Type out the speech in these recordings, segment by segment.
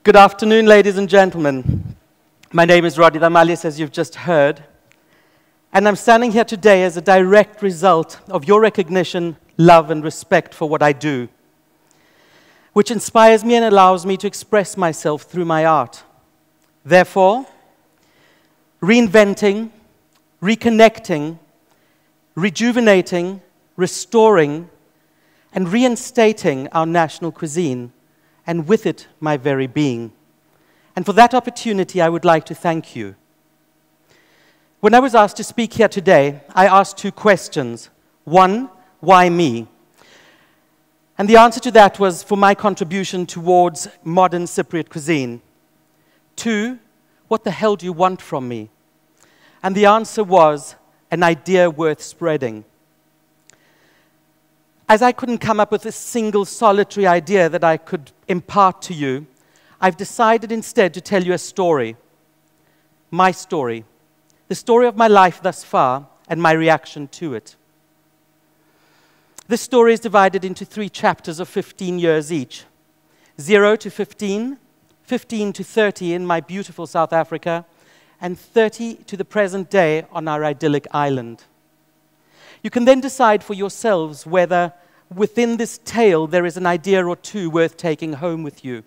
Good afternoon, ladies and gentlemen. My name is Roddy, Damalis, as you've just heard. And I'm standing here today as a direct result of your recognition, love, and respect for what I do, which inspires me and allows me to express myself through my art. Therefore, reinventing, reconnecting, rejuvenating, restoring, and reinstating our national cuisine, and with it, my very being. And for that opportunity, I would like to thank you. When I was asked to speak here today, I asked two questions. One, why me? And the answer to that was for my contribution towards modern Cypriot cuisine. Two, what the hell do you want from me? And the answer was an idea worth spreading. As I couldn't come up with a single solitary idea that I could impart to you, I've decided instead to tell you a story. My story. The story of my life thus far and my reaction to it. This story is divided into 3 chapters of 15 years each. 0 to 15, 15 to 30 in my beautiful South Africa, and 30 to the present day on our idyllic island. You can then decide for yourselves whether within this tale there is an idea or two worth taking home with you.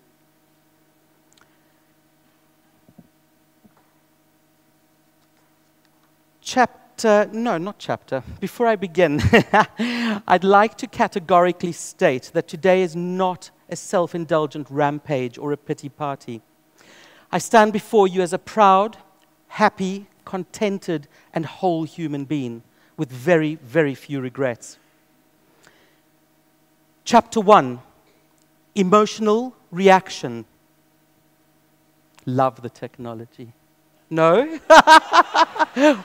Before I begin, I'd like to categorically state that today is not a self-indulgent rampage or a pity party. I stand before you as a proud, happy, contented, and whole human being, with very, very few regrets. Chapter 1, emotional reaction. Love the technology. No?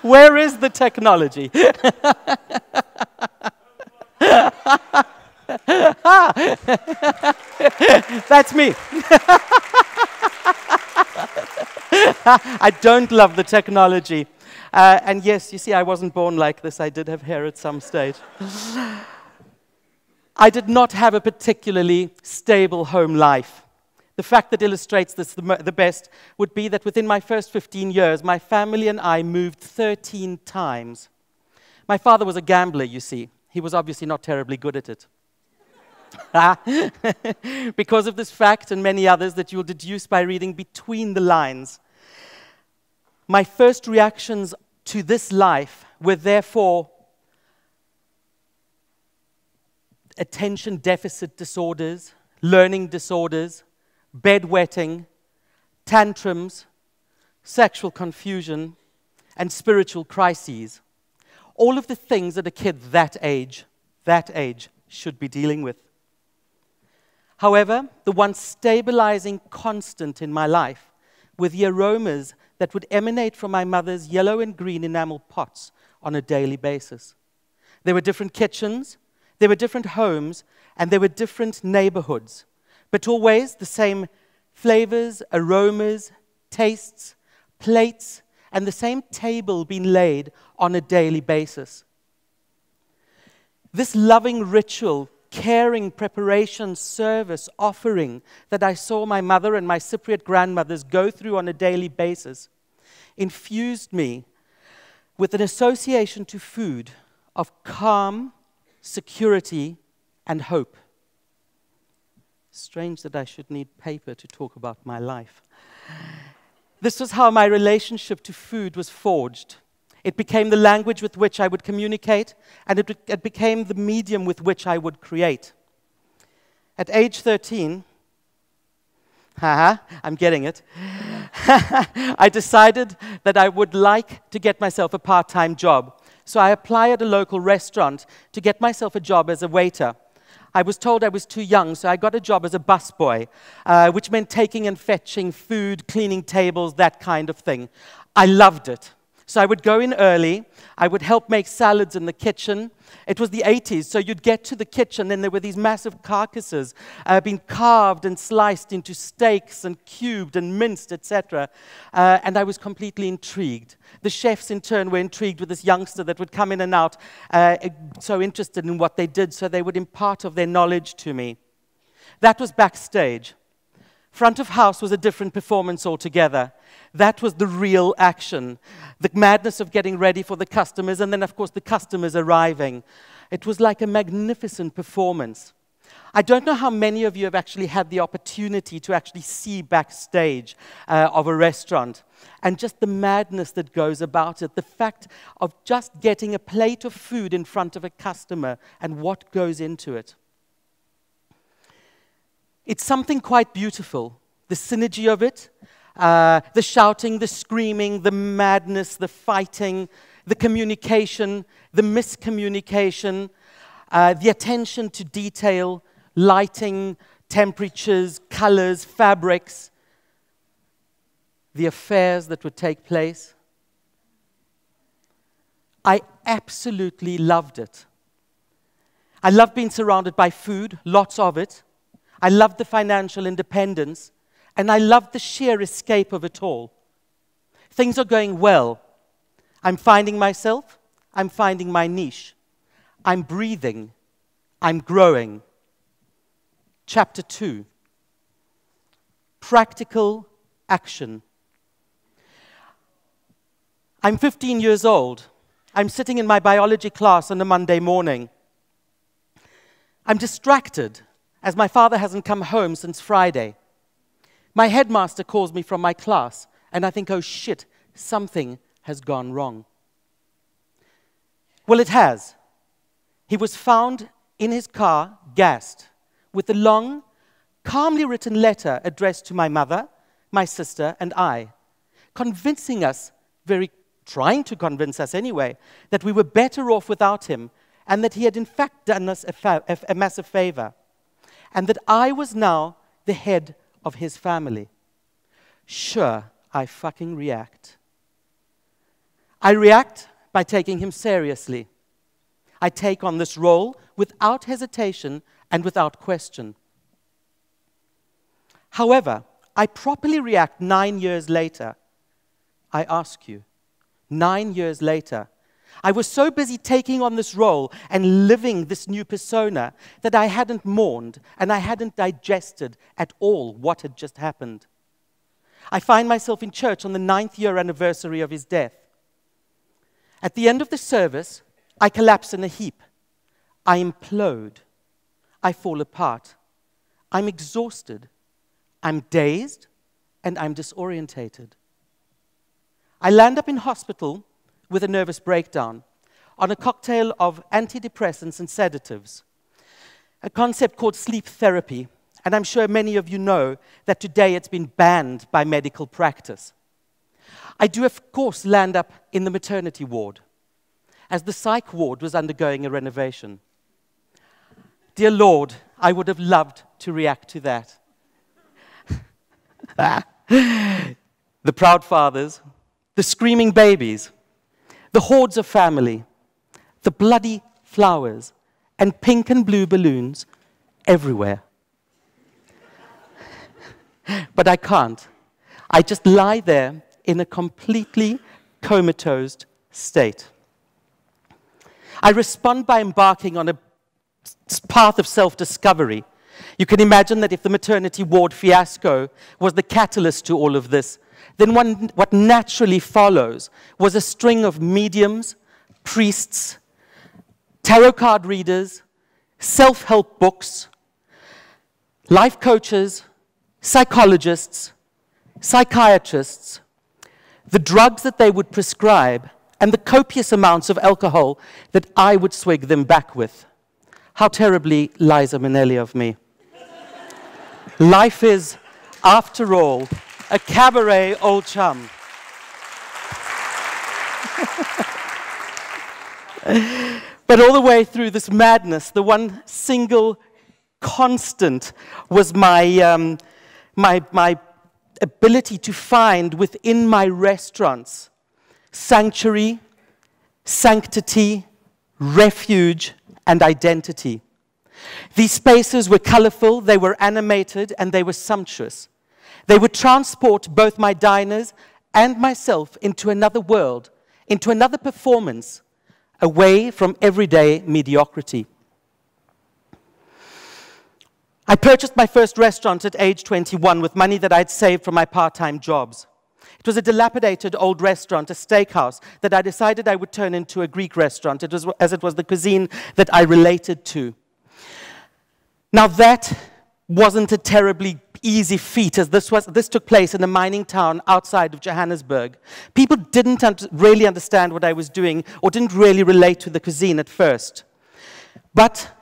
Where is the technology? That's me. I don't love the technology. And yes, you see, I wasn't born like this. I did have hair at some stage. I did not have a particularly stable home life. The fact that illustrates this the best would be that within my first 15 years, my family and I moved 13 times. My father was a gambler, you see. He was obviously not terribly good at it. Because of this fact and many others that you'll deduce by reading between the lines, my first reactions to this life were therefore attention deficit disorders, learning disorders, bedwetting, tantrums, sexual confusion, and spiritual crises. All of the things that a kid that age should be dealing with. However, the one stabilizing constant in my life were the aromas that would emanate from my mother's yellow and green enamel pots on a daily basis. There were different kitchens, there were different homes, and there were different neighborhoods, but always the same flavors, aromas, tastes, plates, and the same table being laid on a daily basis. This loving ritual, caring preparation, service, offering that I saw my mother and my Cypriot grandmothers go through on a daily basis infused me with an association to food of calm, security, and hope. Strange that I should need paper to talk about my life. This was how my relationship to food was forged. It became the language with which I would communicate, and it became the medium with which I would create. At age 13, Haha, I'm getting it. I decided that I would like to get myself a part-time job. So I applied at a local restaurant to get myself a job as a waiter. I was told I was too young, so I got a job as a busboy, which meant taking and fetching food, cleaning tables, that kind of thing. I loved it. So I would go in early, I would help make salads in the kitchen. It was the 80s, so you'd get to the kitchen and there were these massive carcasses being carved and sliced into steaks and cubed and minced, etc. And I was completely intrigued. The chefs, in turn, were intrigued with this youngster that would come in and out, so interested in what they did, so they would impart of their knowledge to me. That was backstage. Front of house was a different performance altogether. That was the real action, the madness of getting ready for the customers, and then, of course, the customers arriving. It was like a magnificent performance. I don't know how many of you have actually had the opportunity to actually see backstage of a restaurant, and just the madness that goes about it, the fact of just getting a plate of food in front of a customer and what goes into it. It's something quite beautiful, the synergy of it, the shouting, the screaming, the madness, the fighting, the communication, the miscommunication, the attention to detail, lighting, temperatures, colors, fabrics, the affairs that would take place. I absolutely loved it. I loved being surrounded by food, lots of it. I loved the financial independence, and I loved the sheer escape of it all. Things are going well. I'm finding myself. I'm finding my niche. I'm breathing. I'm growing. Chapter 2. Practical action. I'm 15 years old. I'm sitting in my biology class on a Monday morning. I'm distracted, as my father hasn't come home since Friday. My headmaster calls me from my class, and I think, oh shit, something has gone wrong. Well, it has. He was found in his car, gassed, with a long, calmly written letter addressed to my mother, my sister, and I, trying to convince us anyway, that we were better off without him, and that he had in fact done us a massive favor, and that I was now the head of his family. Sure, I fucking react. I react by taking him seriously. I take on this role without hesitation and without question. However, I properly react 9 years later. I ask you, 9 years later, I was so busy taking on this role and living this new persona that I hadn't mourned and I hadn't digested at all what had just happened. I find myself in church on the 9th year anniversary of his death. At the end of the service, I collapse in a heap. I implode. I fall apart. I'm exhausted. I'm dazed and I'm disorientated. I land up in hospital with a nervous breakdown on a cocktail of antidepressants and sedatives, a concept called sleep therapy, and I'm sure many of you know that today it's been banned by medical practice. I do, of course, land up in the maternity ward, as the psych ward was undergoing a renovation. Dear Lord, I would have loved to react to that. The proud fathers, the screaming babies, the hordes of family, the bloody flowers, and pink and blue balloons everywhere. But I can't. I just lie there in a completely comatose state. I respond by embarking on a path of self-discovery. You can imagine that if the maternity ward fiasco was the catalyst to all of this, then what naturally follows was a string of mediums, priests, tarot card readers, self-help books, life coaches, psychologists, psychiatrists, the drugs that they would prescribe, and the copious amounts of alcohol that I would swig them back with. How terribly Liza Minnelli of me. Life is after all, a cabaret old chum. But all the way through this madness, the one single constant was my ability to find within my restaurants sanctuary, sanctity, refuge, and identity. These spaces were colorful, they were animated, and they were sumptuous. They would transport both my diners and myself into another world, into another performance, away from everyday mediocrity. I purchased my first restaurant at age 21 with money that I'd saved from my part-time jobs. It was a dilapidated old restaurant, a steakhouse, that I decided I would turn into a Greek restaurant, as it was the cuisine that I related to. Now that wasn't a terribly easy feat, as this took place in a mining town outside of Johannesburg. People didn't really understand what I was doing, or didn't really relate to the cuisine at first. But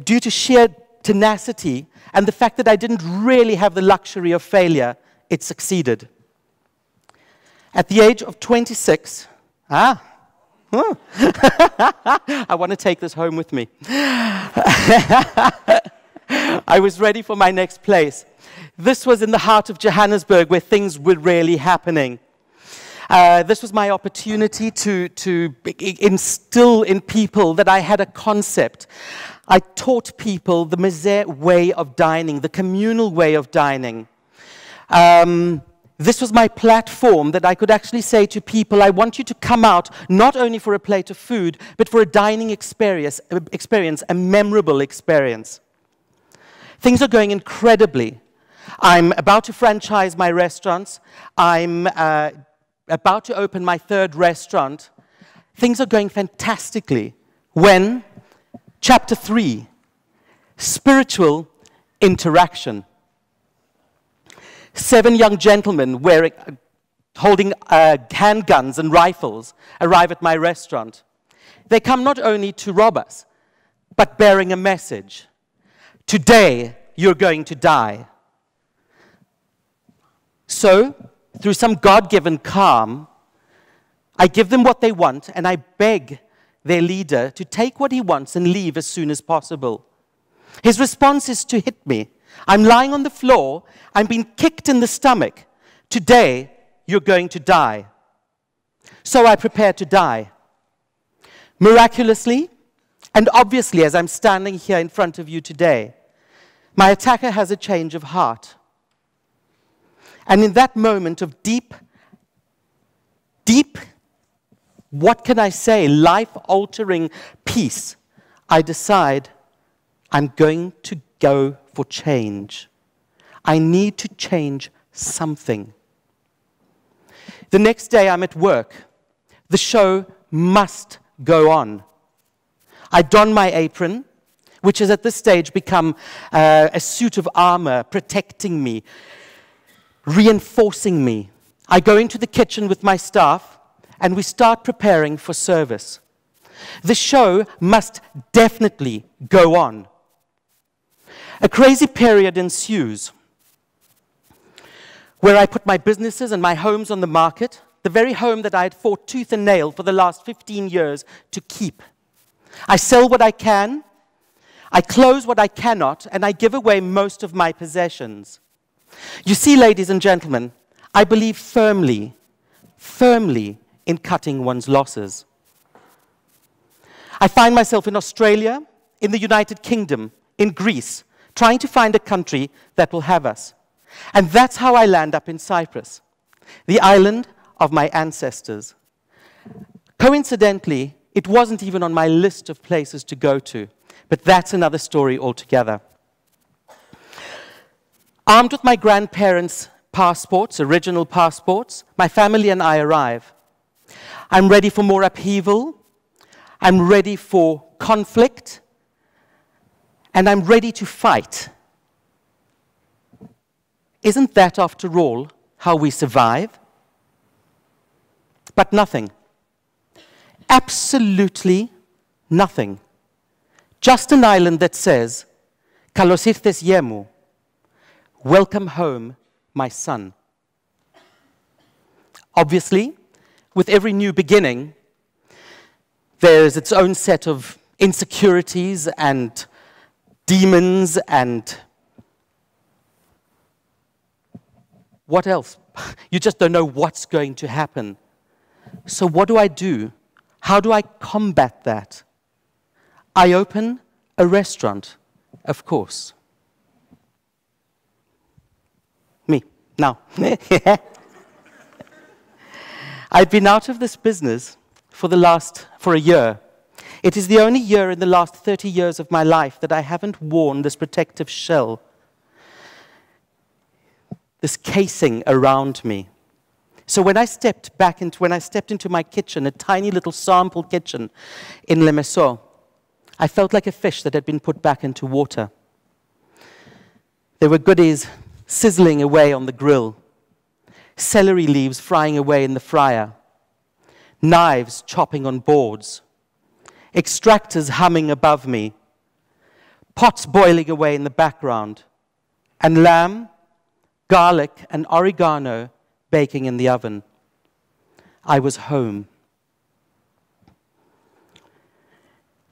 due to sheer tenacity and the fact that I didn't really have the luxury of failure, it succeeded. At the age of 26, I want to take this home with me. I was ready for my next place. This was in the heart of Johannesburg, where things were really happening. This was my opportunity to instill in people that I had a concept. I taught people the Mese way of dining, the communal way of dining. This was my platform that I could actually say to people, I want you to come out not only for a plate of food, but for a dining experience, a memorable experience. Things are going incredibly. I'm about to franchise my restaurants. I'm about to open my third restaurant. Things are going fantastically when Chapter 3, spiritual interaction. 7 young gentlemen holding handguns and rifles arrive at my restaurant. They come not only to rob us, but bearing a message. Today, you're going to die. So, through some God-given calm, I give them what they want, and I beg their leader to take what he wants and leave as soon as possible. His response is to hit me. I'm lying on the floor. I'm being kicked in the stomach. Today, you're going to die. So I prepare to die. Miraculously, and obviously as I'm standing here in front of you today, my attacker has a change of heart. And in that moment of deep, what can I say, life-altering peace, I decide I'm going to go for change. I need to change something. The next day I'm at work. The show must go on. I don my apron, which has at this stage become a suit of armor protecting me, reinforcing me. I go into the kitchen with my staff, and we start preparing for service. The show must definitely go on. A crazy period ensues, where I put my businesses and my homes on the market, the very home that I had fought tooth and nail for the last 15 years to keep. I sell what I can, I close what I cannot, and I give away most of my possessions. You see, ladies and gentlemen, I believe firmly in cutting one's losses. I find myself in Australia, in the United Kingdom, in Greece, trying to find a country that will have us. And that's how I land up in Cyprus, the island of my ancestors. Coincidentally, it wasn't even on my list of places to go to, but that's another story altogether. Armed with my grandparents' passports, original passports, my family and I arrive. I'm ready for more upheaval. I'm ready for conflict. And I'm ready to fight. Isn't that, after all, how we survive? But nothing. Absolutely nothing. Just an island that says, "Kalos ήρθες γέ μου," welcome home, my son. Obviously, with every new beginning, there's its own set of insecurities and demons and what else? You just don't know what's going to happen. So what do I do? How do I combat that? I open a restaurant, of course. Me, now. I've been out of this business for a year. It is the only year in the last 30 years of my life that I haven't worn this protective shell, this casing around me. So when I stepped into my kitchen, a tiny little sample kitchen in Le Maison, I felt like a fish that had been put back into water. There were goodies sizzling away on the grill, celery leaves frying away in the fryer, knives chopping on boards, extractors humming above me, pots boiling away in the background, and lamb, garlic, and oregano baking in the oven. I was home.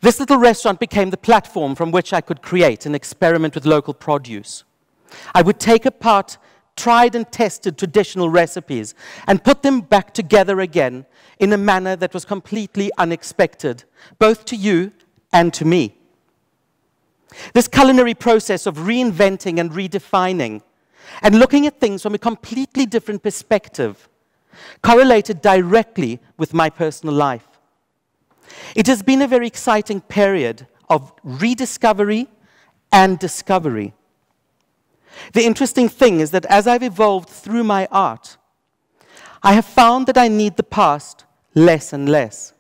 This little restaurant became the platform from which I could create and experiment with local produce. I would take apart tried and tested traditional recipes and put them back together again in a manner that was completely unexpected, both to you and to me. This culinary process of reinventing and redefining and looking at things from a completely different perspective correlated directly with my personal life. It has been a very exciting period of rediscovery and discovery. The interesting thing is that as I've evolved through my art, I have found that I need the past less and less.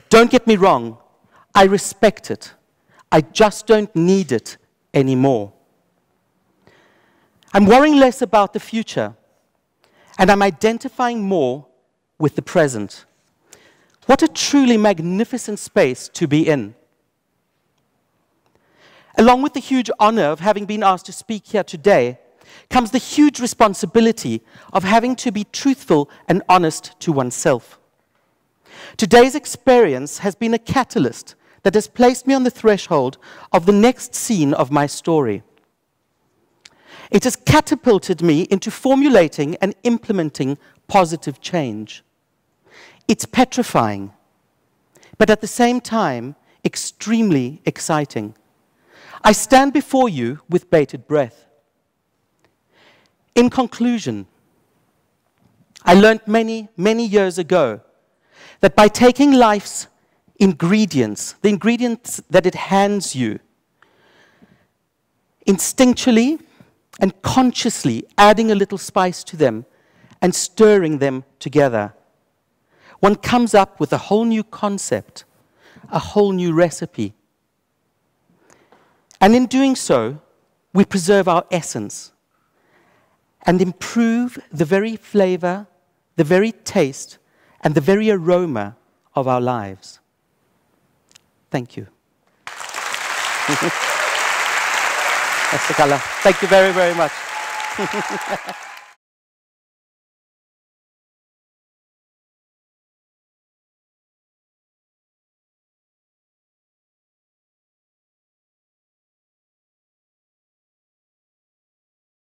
Don't get me wrong, I respect it. I just don't need it anymore. I'm worrying less about the future, and I'm identifying more with the present. What a truly magnificent space to be in. Along with the huge honor of having been asked to speak here today, comes the huge responsibility of having to be truthful and honest to oneself. Today's experience has been a catalyst that has placed me on the threshold of the next scene of my story. It has catapulted me into formulating and implementing positive change. It's petrifying, but at the same time, extremely exciting. I stand before you with bated breath. In conclusion, I learned many, many years ago that by taking life's ingredients, the ingredients that it hands you, instinctually and consciously adding a little spice to them and stirring them together, one comes up with a whole new concept, a whole new recipe. And in doing so, we preserve our essence and improve the very flavor, the very taste, and the very aroma of our lives. Thank you. That's the color. Thank you very, very much.